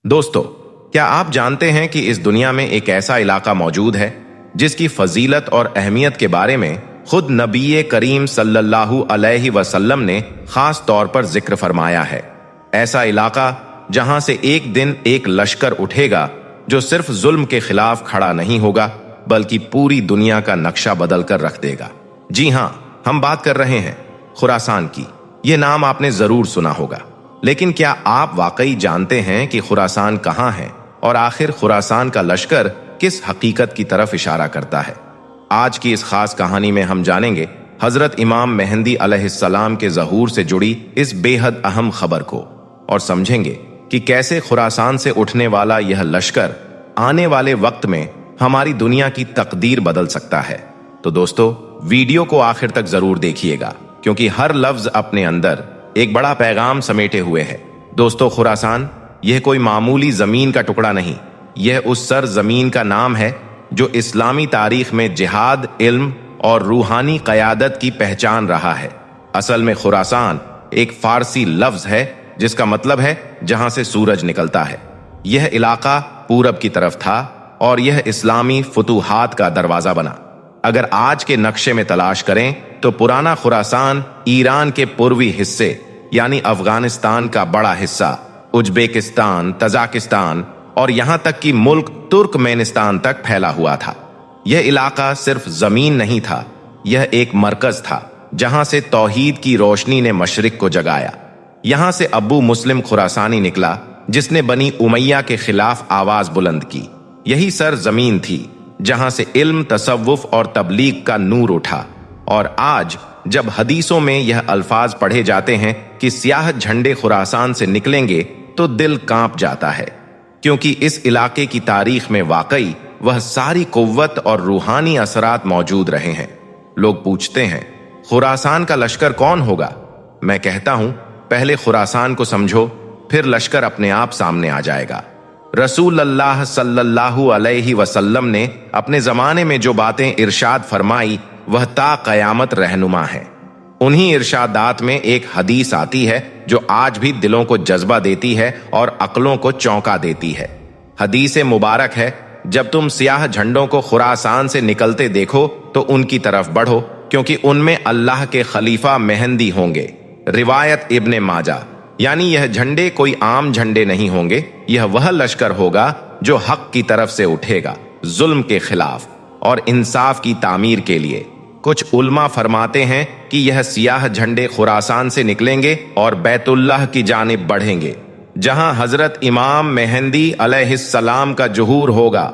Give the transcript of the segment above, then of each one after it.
दोस्तों, क्या आप जानते हैं कि इस दुनिया में एक ऐसा इलाका मौजूद है जिसकी फजीलत और अहमियत के बारे में खुद नबी करीम सल्लल्लाहु अलैहि वसल्लम ने खास तौर पर जिक्र फरमाया है। ऐसा इलाका जहां से एक दिन एक लश्कर उठेगा जो सिर्फ जुल्म के खिलाफ खड़ा नहीं होगा बल्कि पूरी दुनिया का नक्शा बदल कर रख देगा। जी हां, हम बात कर रहे हैं खुरासान की। ये नाम आपने जरूर सुना होगा, लेकिन क्या आप वाकई जानते हैं कि खुरासान कहां है और आखिर खुरासान का लश्कर किस हकीकत की तरफ इशारा करता है? आज की इस खास कहानी में हम जानेंगे हजरत इमाम मेहंदी अलैहिस्सलाम के ज़हूर से जुड़ी इस बेहद अहम खबर को और समझेंगे कि कैसे खुरासान से उठने वाला यह लश्कर आने वाले वक्त में हमारी दुनिया की तकदीर बदल सकता है। तो दोस्तों, वीडियो को आखिर तक जरूर देखिएगा क्योंकि हर लफ्ज अपने अंदर एक बड़ा पैगाम समेटे हुए है। दोस्तों, खुरासान यह कोई मामूली जमीन का टुकड़ा नहीं, यह उस सर जमीन का नाम है जो इस्लामी तारीख में जिहाद, इल्म और रूहानी क़यादत की पहचान रहा है। असल में खुरासान एक फारसी लफ्ज है जिसका मतलब है जहां से सूरज निकलता है। यह इलाका पूरब की तरफ था और यह इस्लामी फतूहात का दरवाजा बना। अगर आज के नक्शे में तलाश करें तो पुराना खुरासान ईरान के पूर्वी हिस्से यानी अफगानिस्तान का बड़ा हिस्सा, उज्बेकिस्तान, तजाकिस्तान और यहां तक कि मुल्क तुर्कमेनिस्तान तक फैला हुआ था। यह इलाका सिर्फ जमीन नहीं था, यह एक मरकज था जहां से तौहीद की रोशनी ने मशरिक को जगाया। यहां से अबू मुस्लिम खुरासानी निकला जिसने बनी उमैया के खिलाफ आवाज बुलंद की। यही सर जमीन थी जहां से इल्म, तसव्वुफ और तबलीग का नूर उठा। और आज जब हदीसों में यह अल्फाज पढ़े जाते हैं कि सियाह झंडे खुरासान से निकलेंगे तो दिल कांप जाता है, क्योंकि इस इलाके की तारीख में वाकई वह सारी कुव्वत और रूहानी असरात मौजूद रहे हैं। लोग पूछते हैं, खुरासान का लश्कर कौन होगा? मैं कहता हूं, पहले खुरासान को समझो, फिर लश्कर अपने आप सामने आ जाएगा। रसूल अल्लाह सल्लल्लाहु अलैहि वसल्लम ने अपने जमाने में जो बातें इरशाद फरमाई वह ता कयामत रहनुमा है। उन्हीं इरशादात में एक हदीस आती है जो आज भी दिलों को जज्बा देती है और अक्लों को चौंका देती है। हदीस मुबारक है, जब तुम सियाह झंडों को खुरासान से निकलते देखो तो उनकी तरफ बढ़ो, क्योंकि उनमें अल्लाह के खलीफा मेहंदी होंगे। रिवायत इब्ने माजा। यानी यह झंडे कोई आम झंडे नहीं होंगे, यह वह लश्कर होगा जो हक की तरफ से उठेगा, जुल्म के खिलाफ और इंसाफ की तामीर के लिए। कुछ उल्मा फरमाते हैं कि यह सियाह झंडे खुरासान से निकलेंगे और बैतुल्लाह की जानिब बढ़ेंगे, जहां हजरत इमाम मेहंदी अलैहिस्सलाम का जुहूर होगा।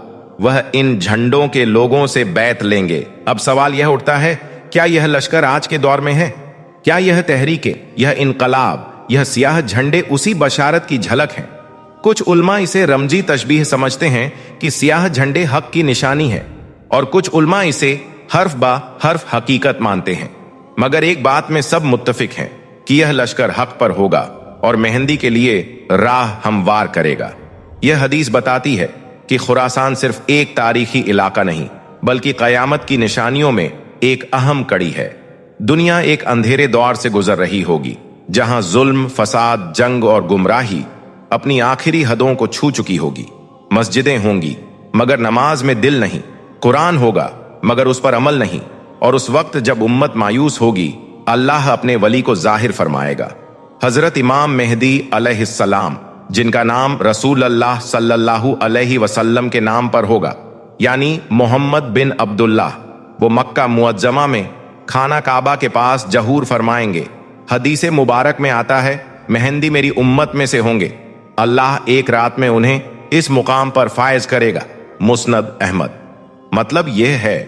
वह इन झंडों के लोगों से बैत लेंगे। अब सवाल यह उठता है, क्या यह लश्कर आज के दौर में है? क्या यह तहरीके, यह इनकलाब, यह सियाह झंडे उसी बशारत की झलक हैं? कुछ उल्मा इसे रमजी तशबीह समझते हैं कि सियाह झंडे हक की निशानी है, और कुछ उल्मा इसे हर्फ बा हर्फ हकीकत मानते हैं। मगर एक बात में सब मुत्तफिक हैं कि यह लश्कर हक पर होगा और मेहंदी के लिए राह हमवार करेगा। यह हदीस बताती है कि खुरासान सिर्फ एक तारीखी इलाका नहीं बल्कि कयामत की निशानियों में एक अहम कड़ी है। दुनिया एक अंधेरे दौर से गुजर रही होगी जहां जुल्म, फसाद, जंग और गुमराही अपनी आखिरी हदों को छू चुकी होगी। मस्जिदें होंगी मगर नमाज में दिल नहीं, कुरान होगा मगर उस पर अमल नहीं, और उस वक्त जब उम्मत मायूस होगी अल्लाह अपने वली को जाहिर फरमाएगा। हजरत इमाम मेहदी अलैहिस्सलाम, जिनका नाम रसूल अल्लाह सल्लल्लाहु अलैहि वसल्लम के नाम पर होगा, यानी मोहम्मद बिन अब्दुल्लाह, वो मक्का मुअज्जमा में खाना काबा के पास जहूर फरमाएंगे। हदीस मुबारक में आता है, मेहंदी मेरी उम्मत में से होंगे, अल्लाह एक रात में उन्हें इस मुकाम पर फायज करेगा। मुस्नद अहमद। मतलब यह है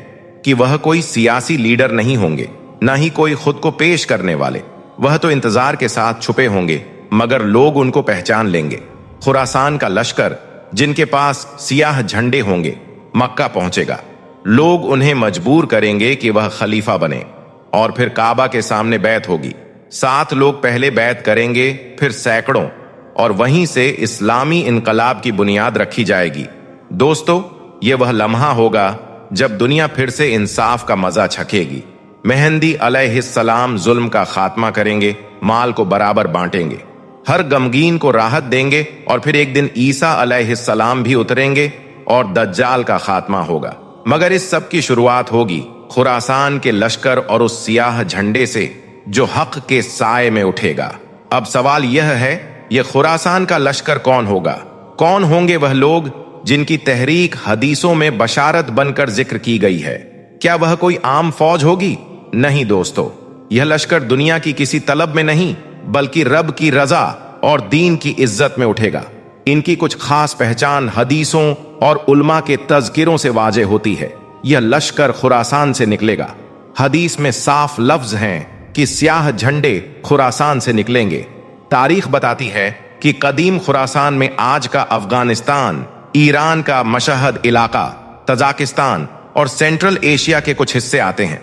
कि वह कोई सियासी लीडर नहीं होंगे, ना ही कोई खुद को पेश करने वाले। वह तो इंतजार के साथ छुपे होंगे मगर लोग उनको पहचान लेंगे। खुरासान का लश्कर जिनके पास सियाह झंडे होंगे मक्का पहुंचेगा। लोग उन्हें मजबूर करेंगे कि वह खलीफा बने, और फिर काबा के सामने बैत होगी। 7 लोग पहले बैत करेंगे, फिर सैकड़ों, और वहीं से इस्लामी इनकलाब की बुनियाद रखी जाएगी। दोस्तों, ये वह लम्हा होगा जब दुनिया फिर से इंसाफ का मजा चखेगी। मेहंदी अलैहिस्सलाम जुल्म का खात्मा करेंगे, माल को बराबर बांटेंगे। हर गमगीन को राहत देंगे और फिर एक दिन ईसा अलैहिस्सलाम भी उतरेंगे और दज्जाल का खात्मा होगा। मगर इस सब की शुरुआत होगी खुरासान के लश्कर और उस सियाह झंडे से जो हक के साए में उठेगा। अब सवाल यह है, यह खुरासान का लश्कर कौन होगा? कौन होंगे वह लोग जिनकी तहरीक हदीसों में बशारत बनकर जिक्र की गई है? क्या वह कोई आम फौज होगी? नहीं दोस्तों, यह लश्कर दुनिया की किसी तलब में नहीं बल्कि रब की रजा और दीन की इज्जत में उठेगा। इनकी कुछ खास पहचान हदीसों और उल्मा के तज़किरों से वाजे होती है। यह लश्कर खुरासान से निकलेगा। हदीस में साफ लफ्ज हैं कि स्याह झंडे खुरासान से निकलेंगे। तारीख बताती है कि कदीम खुरासान में आज का अफगानिस्तान, ईरान का मशहद इलाका, तजाकिस्तान और सेंट्रल एशिया के कुछ हिस्से आते हैं।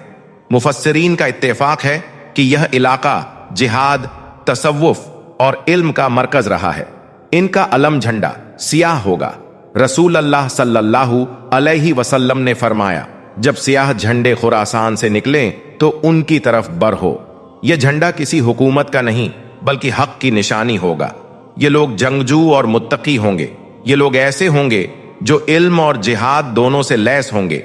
मुफस्सिरीन का इत्तेफाक है कि यह इलाका जिहाद, तसव्वुफ और इल्म का मरकज रहा है। इनका अलम झंडा सियाह होगा। रसूल अल्लाह सल्लल्लाहु अलैहि वसल्लम ने फरमाया, जब सियाह झंडे खुरासान से निकलें तो उनकी तरफ बढ़ो। यह झंडा किसी हुकूमत का नहीं बल्कि हक की निशानी होगा। ये लोग जंगजू और मुत्तकी होंगे। ये लोग ऐसे होंगे जो इल्म और जिहाद दोनों से लैस होंगे।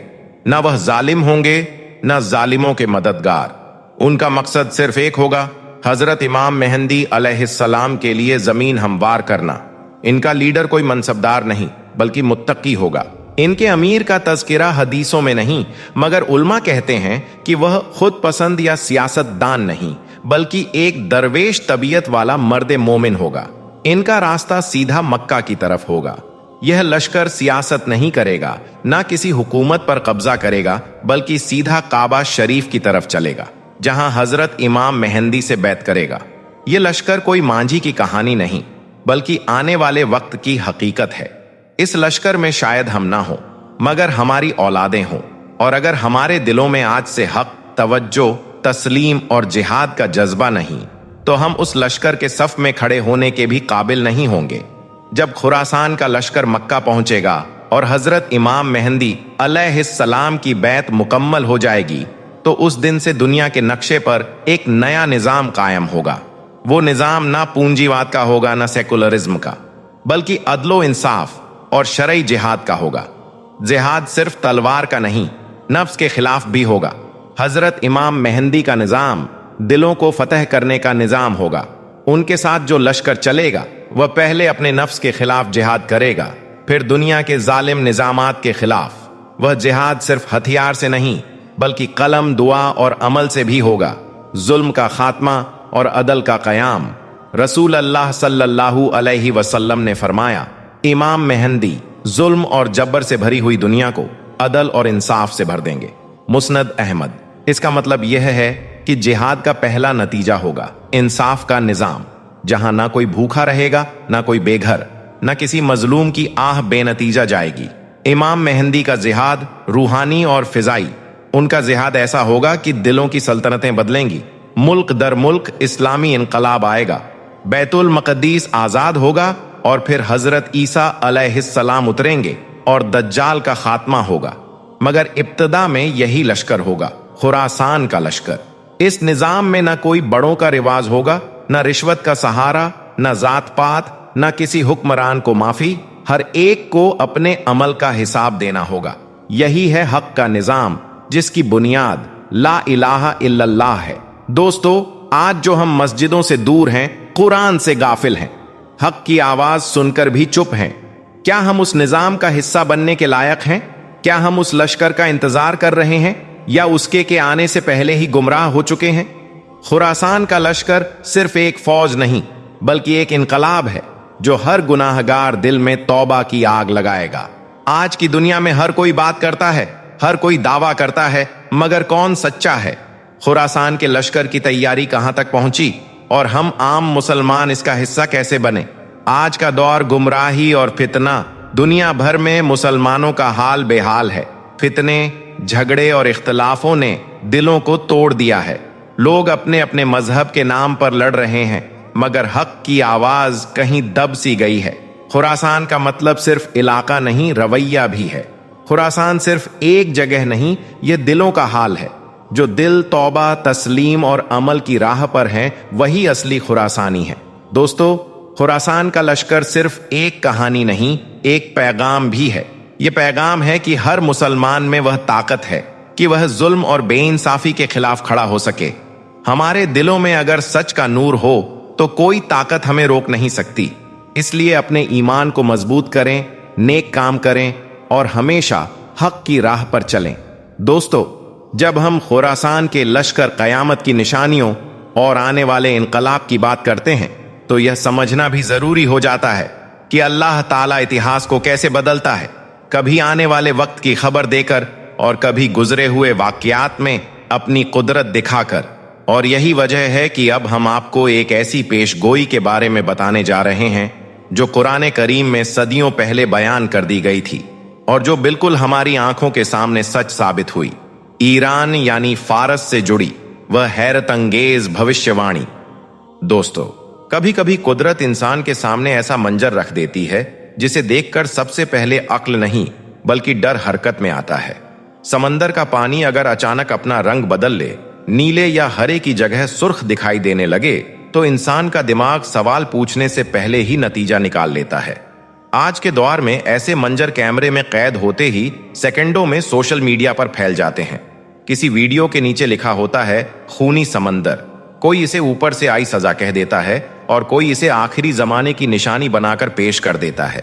न वह जालिम होंगे न जालिमों के मददगार। उनका मकसद सिर्फ एक होगा, हजरत इमाम मेहंदी अलैहिस्सलाम के लिए जमीन हमवार करना। इनका लीडर कोई मनसबदार नहीं बल्कि मुत्तकी होगा। इनके अमीर का तज़किरा हदीसों में नहीं, मगर उल्मा कहते हैं कि वह खुद पसंद या सियासतदान नहीं बल्कि एक दरवेश तबीयत वाला मर्द मोमिन होगा। इनका रास्ता सीधा मक्का की तरफ होगा। यह लश्कर सियासत नहीं करेगा, ना किसी हुकूमत पर कब्जा करेगा, बल्कि सीधा काबा शरीफ की तरफ चलेगा जहां हजरत इमाम मेहंदी से बैत करेगा। यह लश्कर कोई मांझी की कहानी नहीं बल्कि आने वाले वक्त की हकीकत है। इस लश्कर में शायद हम ना हो मगर हमारी औलादें हों, और अगर हमारे दिलों में आज से हक, तवज्जो, तस्लीम और जिहाद का जज्बा नहीं तो हम उस लश्कर के सफ में खड़े होने के भी काबिल नहीं होंगे। जब खुरासान का लश्कर मक्का पहुंचेगा और हजरत इमाम मेहंदी अलैहिस्सलाम की बैत मुकम्मल हो जाएगी तो उस दिन से दुनिया के नक्शे पर एक नया निजाम कायम होगा। वो निजाम ना पूंजीवाद का होगा ना सेकुलरिज्म का, बल्कि अदलो इंसाफ और शरई जिहाद का होगा। जिहाद सिर्फ तलवार का नहीं, नफ्स के खिलाफ भी होगा। हजरत इमाम मेहंदी का निजाम दिलों को फतह करने का निजाम होगा। उनके साथ जो लश्कर चलेगा वह पहले अपने नफ्स के खिलाफ जिहाद करेगा, फिर दुनिया के जालिम निजामात के खिलाफ। वह जिहाद सिर्फ हथियार से नहीं बल्कि कलम, दुआ और अमल से भी होगा। जुल्म का खात्मा और अदल का कयाम। रसूल अल्लाह सल्लल्लाहु अलैहि वसल्लम ने फरमाया, इमाम मेहंदी जुल्म और जबर से भरी हुई दुनिया को अदल और इंसाफ से भर देंगे। मुस्नद अहमद। इसका मतलब यह है कि जिहाद का पहला नतीजा होगा इंसाफ का निजाम, जहां ना कोई भूखा रहेगा, ना कोई बेघर, ना किसी मजलूम की आह बेनतीजा जाएगी। इमाम मेहंदी का जिहाद रूहानी और फिजाई। उनका जिहाद ऐसा होगा कि दिलों की सल्तनतें बदलेंगी, मुल्क दर मुल्क इस्लामी इनकलाब आएगा, बैतुल मक़दीस आजाद होगा और फिर हजरत ईसा अलैहिस्सलाम उतरेंगे और दज्जाल का खात्मा होगा। मगर इब्तदा में यही लश्कर होगा, खुरासान का लश्कर। इस निजाम में न कोई बड़ों का रिवाज होगा, न रिश्वत का सहारा, न जात पात, न किसी हुक्मरान को माफी। हर एक को अपने अमल का हिसाब देना होगा। यही है हक का निजाम जिसकी बुनियाद ला इलाहा इल्लल्लाह है। दोस्तों, आज जो हम मस्जिदों से दूर हैं, कुरान से गाफिल हैं, हक की आवाज सुनकर भी चुप हैं, क्या हम उस निजाम का हिस्सा बनने के लायक हैं? क्या हम उस लश्कर का इंतजार कर रहे हैं या उसके के आने से पहले ही गुमराह हो चुके हैं? खुरासान का लश्कर सिर्फ एक फौज नहीं बल्कि एक इनकलाब है जो हर गुनाहगार दिल में तौबा की आग लगाएगा। आज की दुनिया में हर कोई बात करता है, हर कोई दावा करता है, मगर कौन सच्चा है? खुरासान के लश्कर की तैयारी कहां तक पहुंची और हम आम मुसलमान इसका हिस्सा कैसे बने? आज का दौर गुमराही और फितना, दुनिया भर में मुसलमानों का हाल बेहाल है। फितने, झगड़े और इख्तलाफों ने दिलों को तोड़ दिया है। लोग अपने अपने मजहब के नाम पर लड़ रहे हैं, मगर हक की आवाज कहीं दब सी गई है। खुरासान का मतलब सिर्फ इलाका नहीं, रवैया भी है। खुरासान सिर्फ एक जगह नहीं, यह दिलों का हाल है। जो दिल तौबा, तस्लीम और अमल की राह पर हैं, वही असली खुरासानी है। दोस्तों, खुरासान का लश्कर सिर्फ एक कहानी नहीं, एक पैगाम भी है। ये पैगाम है कि हर मुसलमान में वह ताकत है कि वह जुल्म और बेइंसाफी के खिलाफ खड़ा हो सके। हमारे दिलों में अगर सच का नूर हो तो कोई ताकत हमें रोक नहीं सकती। इसलिए अपने ईमान को मजबूत करें, नेक काम करें और हमेशा हक की राह पर चलें। दोस्तों, जब हम खुरासान के लश्कर कयामत की निशानियों और आने वाले इनकलाब की बात करते हैं तो यह समझना भी जरूरी हो जाता है कि अल्लाह ताला इतिहास को कैसे बदलता है, कभी आने वाले वक्त की खबर देकर और कभी गुजरे हुए वाकयात में अपनी कुदरत दिखाकर। और यही वजह है कि अब हम आपको एक ऐसी पेशगोई के बारे में बताने जा रहे हैं जो कुरान करीम में सदियों पहले बयान कर दी गई थी और जो बिल्कुल हमारी आंखों के सामने सच साबित हुई। ईरान यानी फारस से जुड़ी वह हैरत अंगेज भविष्यवाणी। दोस्तों, कभी कभी कुदरत इंसान के सामने ऐसा मंजर रख देती है जिसे देखकर सबसे पहले अक्ल नहीं बल्कि डर हरकत में आता है। समंदर का पानी अगर अचानक अपना रंग बदल ले, नीले या हरे की जगह सुर्ख दिखाई देने लगे, तो इंसान का दिमाग सवाल पूछने से पहले ही नतीजा निकाल लेता है। आज के दौर में ऐसे मंजर कैमरे में कैद होते ही सेकंडों में सोशल मीडिया पर फैल जाते हैं। किसी वीडियो के नीचे लिखा होता है खूनी समंदर, कोई इसे ऊपर से आई सजा कह देता है और कोई इसे आखिरी जमाने की निशानी बनाकर पेश कर देता है।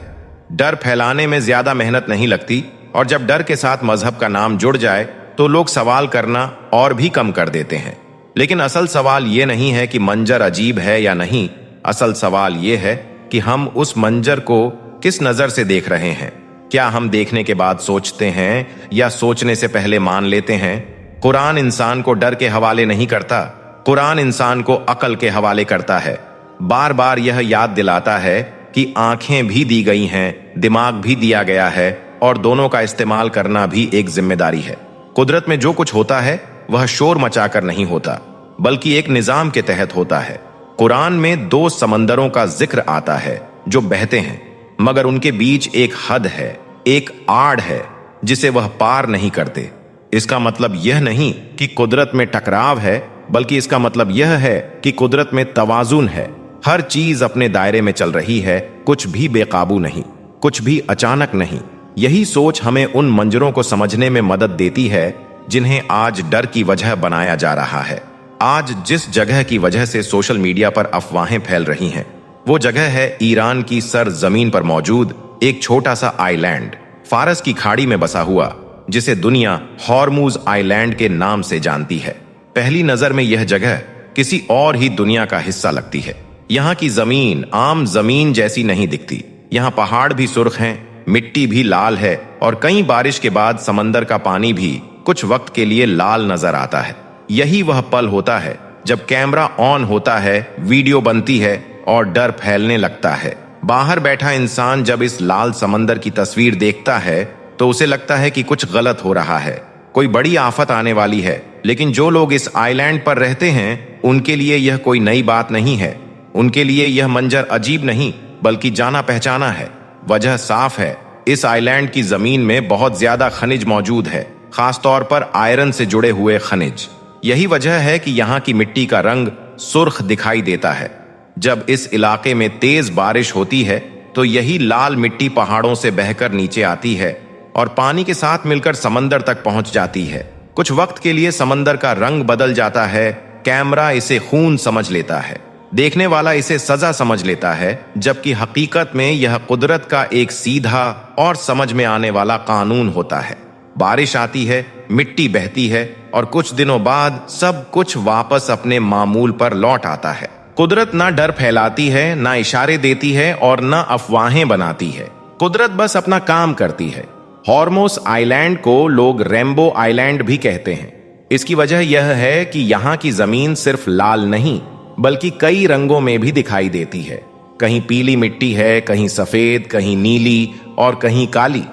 डर फैलाने में ज्यादा मेहनत नहीं लगती और जब डर के साथ मजहब का नाम जुड़ जाए तो लोग सवाल करना और भी कम कर देते हैं। लेकिन असल सवाल ये नहीं है कि मंजर अजीब है या नहीं, असल सवाल ये है कि हम उस मंजर को किस नजर से देख रहे हैं। क्या हम देखने के बाद सोचते हैं या सोचने से पहले मान लेते हैं? कुरान इंसान को डर के हवाले नहीं करता, कुरान इंसान को अकल के हवाले करता है। बार बार यह याद दिलाता है कि आंखें भी दी गई हैं, दिमाग भी दिया गया है और दोनों का इस्तेमाल करना भी एक जिम्मेदारी है। कुदरत में जो कुछ होता है वह शोर मचाकर नहीं होता बल्कि एक निजाम के तहत होता है। कुरान में 2 समंदरों का जिक्र आता है जो बहते हैं, मगर उनके बीच एक हद है, एक आड़ है जिसे वह पार नहीं करते। इसका मतलब यह नहीं कि कुदरत में टकराव है, बल्कि इसका मतलब यह है कि कुदरत में तवाजुन है। हर चीज अपने दायरे में चल रही है, कुछ भी बेकाबू नहीं, कुछ भी अचानक नहीं। यही सोच हमें उन मंजरों को समझने में मदद देती है जिन्हें आज डर की वजह बनाया जा रहा है। आज जिस जगह की वजह से सोशल मीडिया पर अफवाहें फैल रही हैं, वो जगह है ईरान की सर जमीन पर मौजूद एक छोटा सा आइलैंड, फारस की खाड़ी में बसा हुआ, जिसे दुनिया हॉर्मूज आइलैंड के नाम से जानती है। पहली नजर में यह जगह किसी और ही दुनिया का हिस्सा लगती है। यहाँ की जमीन आम जमीन जैसी नहीं दिखती। यहाँ पहाड़ भी सुर्ख हैं, मिट्टी भी लाल है और कई बारिश के बाद समंदर का पानी भी कुछ वक्त के लिए लाल नजर आता है। यही वह पल होता है जब कैमरा ऑन होता है, वीडियो बनती है और डर फैलने लगता है। बाहर बैठा इंसान जब इस लाल समंदर की तस्वीर देखता है तो उसे लगता है कि कुछ गलत हो रहा है, कोई बड़ी आफत आने वाली है। लेकिन जो लोग इस आइलैंड पर रहते हैं उनके लिए यह कोई नई बात नहीं है। उनके लिए यह मंजर अजीब नहीं बल्कि जाना पहचाना है। वजह साफ है, इस आइलैंड की जमीन में बहुत ज्यादा खनिज मौजूद है, खासतौर पर आयरन से जुड़े हुए खनिज। यही वजह है कि यहाँ की मिट्टी का रंग सुर्ख दिखाई देता है। जब इस इलाके में तेज बारिश होती है तो यही लाल मिट्टी पहाड़ों से बहकर नीचे आती है और पानी के साथ मिलकर समंदर तक पहुंच जाती है। कुछ वक्त के लिए समंदर का रंग बदल जाता है, कैमरा इसे खून समझ लेता है, देखने वाला इसे सजा समझ लेता है, जबकि हकीकत में यह कुदरत का एक सीधा और समझ में आने वाला कानून होता है। बारिश आती है, मिट्टी बहती है और कुछ दिनों बाद सब कुछ वापस अपने मामूल पर लौट आता है। कुदरत ना डर फैलाती है, ना इशारे देती है और ना अफवाहें बनाती है। कुदरत बस अपना काम करती है। हॉर्मोस आइलैंड को लोग रेम्बो आइलैंड भी कहते हैं। इसकी वजह यह है कि यहाँ की जमीन सिर्फ लाल नहीं बल्कि कई रंगों में भी दिखाई देती है। कहीं पीली मिट्टी है, कहीं सफेद, कहीं नीली और कहीं काली।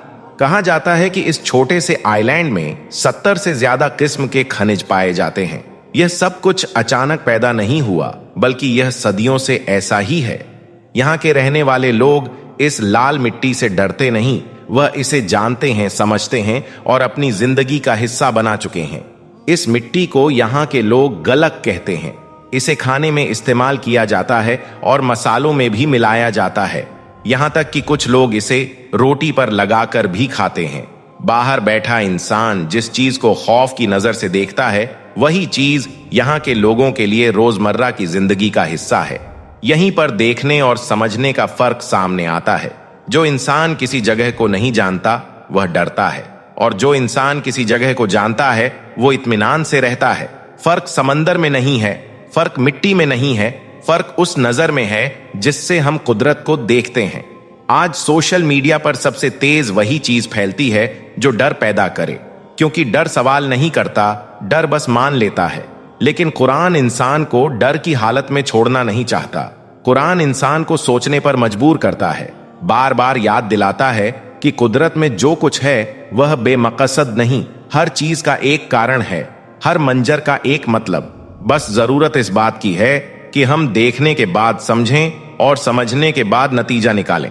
कहा जाता है कि इस छोटे से आइलैंड में 70 से ज्यादा किस्म के खनिज पाए जाते हैं। यह सब कुछ अचानक पैदा नहीं हुआ बल्कि यह सदियों से ऐसा ही है। यहाँ के रहने वाले लोग इस लाल मिट्टी से डरते नहीं, वह इसे जानते हैं, समझते हैं और अपनी जिंदगी का हिस्सा बना चुके हैं। इस मिट्टी को यहाँ के लोग गलक कहते हैं। इसे खाने में इस्तेमाल किया जाता है और मसालों में भी मिलाया जाता है। यहाँ तक कि कुछ लोग इसे रोटी पर लगाकर भी खाते हैं। बाहर बैठा इंसान जिस चीज को खौफ की नजर से देखता है, वही चीज यहाँ के लोगों के लिए रोजमर्रा की जिंदगी का हिस्सा है। यहीं पर देखने और समझने का फर्क सामने आता है। जो इंसान किसी जगह को नहीं जानता वह डरता है, और जो इंसान किसी जगह को जानता है वो इत्मीनान से रहता है। फर्क समंदर में नहीं है, फर्क मिट्टी में नहीं है, फर्क उस नजर में है जिससे हम कुदरत को देखते हैं। आज सोशल मीडिया पर सबसे तेज वही चीज फैलती है जो डर पैदा करे, क्योंकि डर सवाल नहीं करता, डर बस मान लेता है। लेकिन कुरान इंसान को डर की हालत में छोड़ना नहीं चाहता। कुरान इंसान को सोचने पर मजबूर करता है, बार बार याद दिलाता है कि कुदरत में जो कुछ है वह बेमकसद नहीं, हर चीज का एक कारण है, हर मंजर का एक मतलब। बस जरूरत इस बात की है कि हम देखने के बाद समझें और समझने के बाद नतीजा निकालें।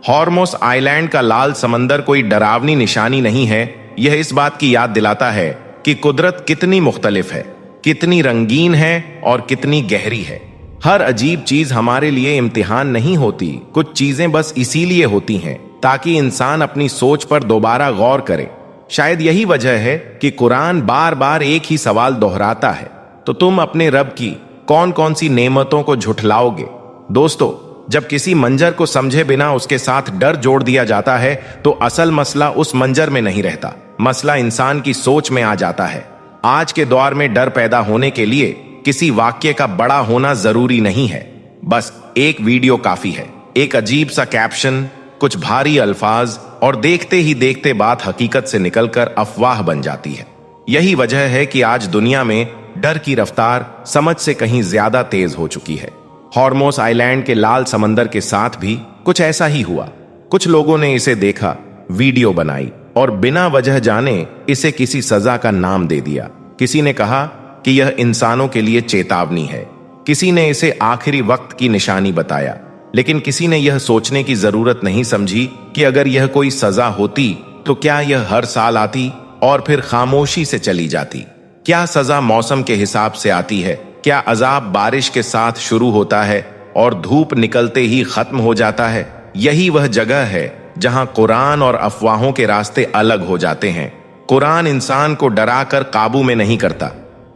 हॉर्मोस आइलैंड का लाल समंदर कोई डरावनी निशानी नहीं है, यह इस बात की याद दिलाता है कि कुदरत कितनी मुख्तलिफ है, कितनी रंगीन है और कितनी गहरी है। हर अजीब चीज हमारे लिए इम्तिहान नहीं होती, कुछ चीजें बस इसीलिए होती हैं ताकि इंसान अपनी सोच पर दोबारा गौर करे। शायद यही वजह है कि कुरान बार बार एक ही सवाल दोहराता है, तो तुम अपने रब की कौन कौन सी नेमतों को झुठलाओगे। दोस्तों, जब किसी मंजर को समझे बिना उसके साथ डर जोड़ दिया जाता है तो असल मसला उस मंजर में नहीं रहता, मसला इंसान की सोच में आ जाता है। आज के दौर में डर पैदा होने के लिए किसी वाक्य का बड़ा होना जरूरी नहीं है, बस एक वीडियो काफी है, एक अजीब सा कैप्शन, कुछ भारी अल्फाज, और देखते ही देखते बात हकीकत से निकलकर अफवाह बन जाती है। यही वजह है कि आज दुनिया में डर की रफ्तार समझ से कहीं ज्यादा तेज हो चुकी है। हॉर्मोस आइलैंड के लाल समंदर के साथ भी कुछ ऐसा ही हुआ। कुछ लोगों ने इसे देखा, वीडियो बनाई और बिना वजह जाने इसे किसी सजा का नाम दे दिया। किसी ने कहा कि यह इंसानों के लिए चेतावनी है, किसी ने इसे आखिरी वक्त की निशानी बताया, लेकिन किसी ने यह सोचने की जरूरत नहीं समझी कि अगर यह कोई सजा होती तो क्या यह हर साल आती और फिर खामोशी से चली जाती। क्या सजा मौसम के हिसाब से आती है? क्या अजाब बारिश के साथ शुरू होता है और धूप निकलते ही खत्म हो जाता है? यही वह जगह है जहां कुरान और अफवाहों के रास्ते अलग हो जाते हैं। कुरान इंसान को डराकर काबू में नहीं करता,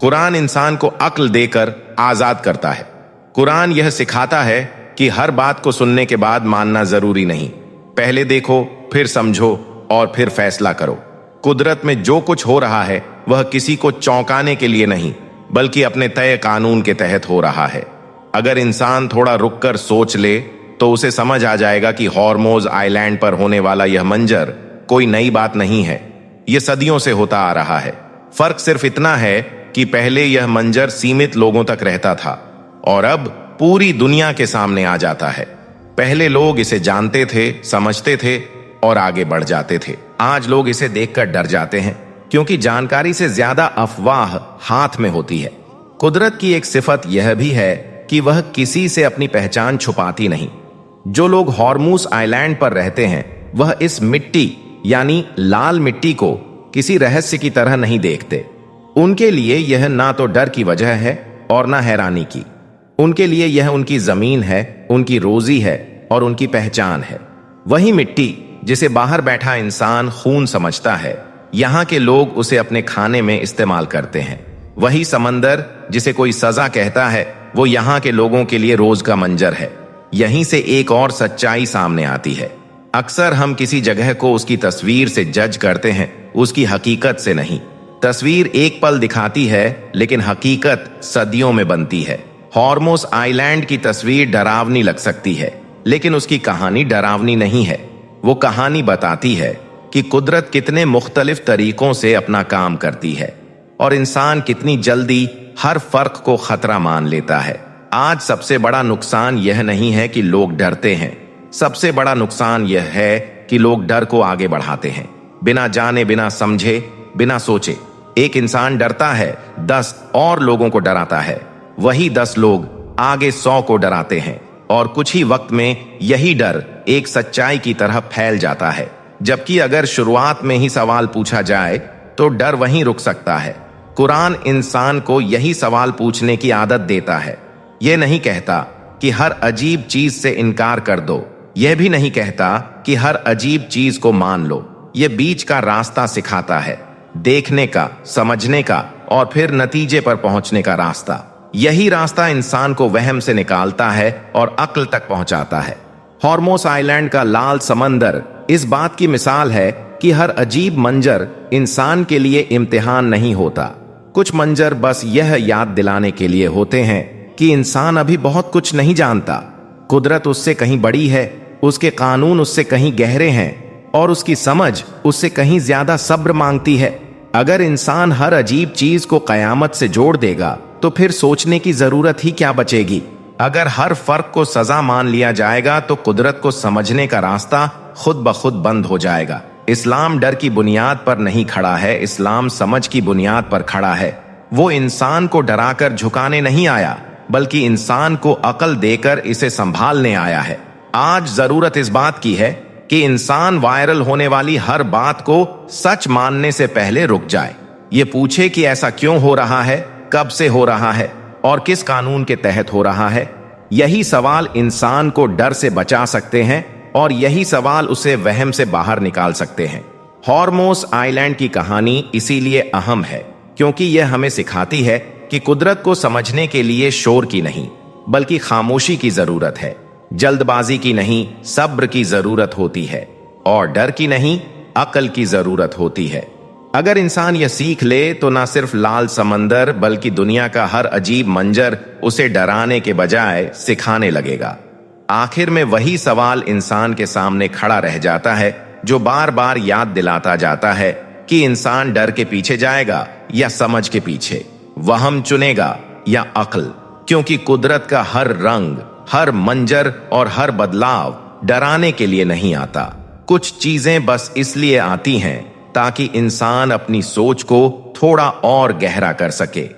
कुरान इंसान को अक्ल देकर आजाद करता है। कुरान यह सिखाता है कि हर बात को सुनने के बाद मानना जरूरी नहीं, पहले देखो, फिर समझो और फिर फैसला करो। कुदरत में जो कुछ हो रहा है वह किसी को चौंकाने के लिए नहीं, बल्कि अपने तय कानून के तहत हो रहा है। अगर इंसान थोड़ा रुककर सोच ले तो उसे समझ आ जाएगा कि हॉर्मोज आइलैंड पर होने वाला यह मंजर कोई नई बात नहीं है, यह सदियों से होता आ रहा है। फर्क सिर्फ इतना है कि पहले यह मंजर सीमित लोगों तक रहता था और अब पूरी दुनिया के सामने आ जाता है। पहले लोग इसे जानते थे, समझते थे और आगे बढ़ जाते थे। आज लोग इसे देखकर डर जाते हैं, क्योंकि जानकारी से ज्यादा अफवाह हाथ में होती है। कुदरत की एक सिफत यह भी है कि वह किसी से अपनी पहचान छुपाती नहीं। जो लोग हॉर्मूस आइलैंड पर रहते हैं वह इस मिट्टी यानी लाल मिट्टी को किसी रहस्य की तरह नहीं देखते। उनके लिए यह ना तो डर की वजह है और ना हैरानी की। उनके लिए यह उनकी जमीन है, उनकी रोजी है और उनकी पहचान है। वही मिट्टी जिसे बाहर बैठा इंसान खून समझता है, यहाँ के लोग उसे अपने खाने में इस्तेमाल करते हैं। वही समंदर जिसे कोई सजा कहता है, वो यहाँ के लोगों के लिए रोज का मंजर है। यहीं से एक और सच्चाई सामने आती है। अक्सर हम किसी जगह को उसकी तस्वीर से जज करते हैं, उसकी हकीकत से नहीं। तस्वीर एक पल दिखाती है, लेकिन हकीकत सदियों में बनती है। हॉर्मोस आइलैंड की तस्वीर डरावनी लग सकती है, लेकिन उसकी कहानी डरावनी नहीं है। वो कहानी बताती है कि कुदरत कितने मुख्तलिफ तरीकों से अपना काम करती है और इंसान कितनी जल्दी हर फर्क को खतरा मान लेता है। आज सबसे बड़ा नुकसान यह नहीं है कि लोग डरते हैं, सबसे बड़ा नुकसान यह है कि लोग डर को आगे बढ़ाते हैं, बिना जाने, बिना समझे, बिना सोचे। एक इंसान डरता है, 10 और लोगों को डराता है। वही 10 लोग आगे 100 को डराते हैं और कुछ ही वक्त में यही डर एक सच्चाई की तरह फैल जाता है। जबकि अगर शुरुआत में ही सवाल पूछा जाए तो डर वहीं रुक सकता है, कुरान इंसान को यही सवाल पूछने की आदत देता है। यह नहीं कहता कि हर अजीब चीज से इनकार कर दो, यह भी नहीं कहता कि हर अजीब चीज को मान लो। यह बीच का रास्ता सिखाता है, देखने का, समझने का और फिर नतीजे पर पहुंचने का रास्ता। यही रास्ता इंसान को वहम से निकालता है और अक्ल तक पहुंचाता है। हॉर्मोस आइलैंड का लाल समंदर इस बात की मिसाल है कि हर अजीब मंजर इंसान के लिए इम्तिहान नहीं होता। कुछ मंजर बस यह याद दिलाने के लिए होते हैं कि इंसान अभी बहुत कुछ नहीं जानता। कुदरत उससे कहीं बड़ी है, उसके कानून उससे कहीं गहरे हैं और उसकी समझ उससे कहीं ज्यादा सब्र मांगती है। अगर इंसान हर अजीब चीज को कयामत से जोड़ देगा तो फिर सोचने की जरूरत ही क्या बचेगी। अगर हर फर्क को सजा मान लिया जाएगा तो कुदरत को समझने का रास्ता खुद ब खुद बंद हो जाएगा। इस्लाम डर की बुनियाद पर नहीं खड़ा है, इस्लाम समझ की बुनियाद पर खड़ा है। वो इंसान को डराकर झुकाने नहीं आया, बल्कि इंसान को अकल देकर इसे संभालने आया है। आज जरूरत इस बात की है कि इंसान वायरल होने वाली हर बात को सच मानने से पहले रुक जाए। ये पूछे कि ऐसा क्यों हो रहा है, कब से हो रहा है और किस कानून के तहत हो रहा है। यही सवाल इंसान को डर से बचा सकते हैं और यही सवाल उसे वहम से बाहर निकाल सकते हैं। हॉर्मोस आइलैंड की कहानी इसीलिए अहम है क्योंकि यह हमें सिखाती है कि कुदरत को समझने के लिए शोर की नहीं बल्कि खामोशी की जरूरत है। जल्दबाजी की नहीं, सब्र की जरूरत होती है और डर की नहीं, अकल की जरूरत होती है। अगर इंसान यह सीख ले तो ना सिर्फ लाल समंदर बल्कि दुनिया का हर अजीब मंजर उसे डराने के बजाय सिखाने लगेगा। आखिर में वही सवाल इंसान के सामने खड़ा रह जाता है जो बार बार याद दिलाता जाता है कि इंसान डर के पीछे जाएगा या समझ के पीछे, वहम चुनेगा या अक्ल। क्योंकि कुदरत का हर रंग, हर मंजर और हर बदलाव डराने के लिए नहीं आता। कुछ चीजें बस इसलिए आती हैं ताकि इंसान अपनी सोच को थोड़ा और गहरा कर सके।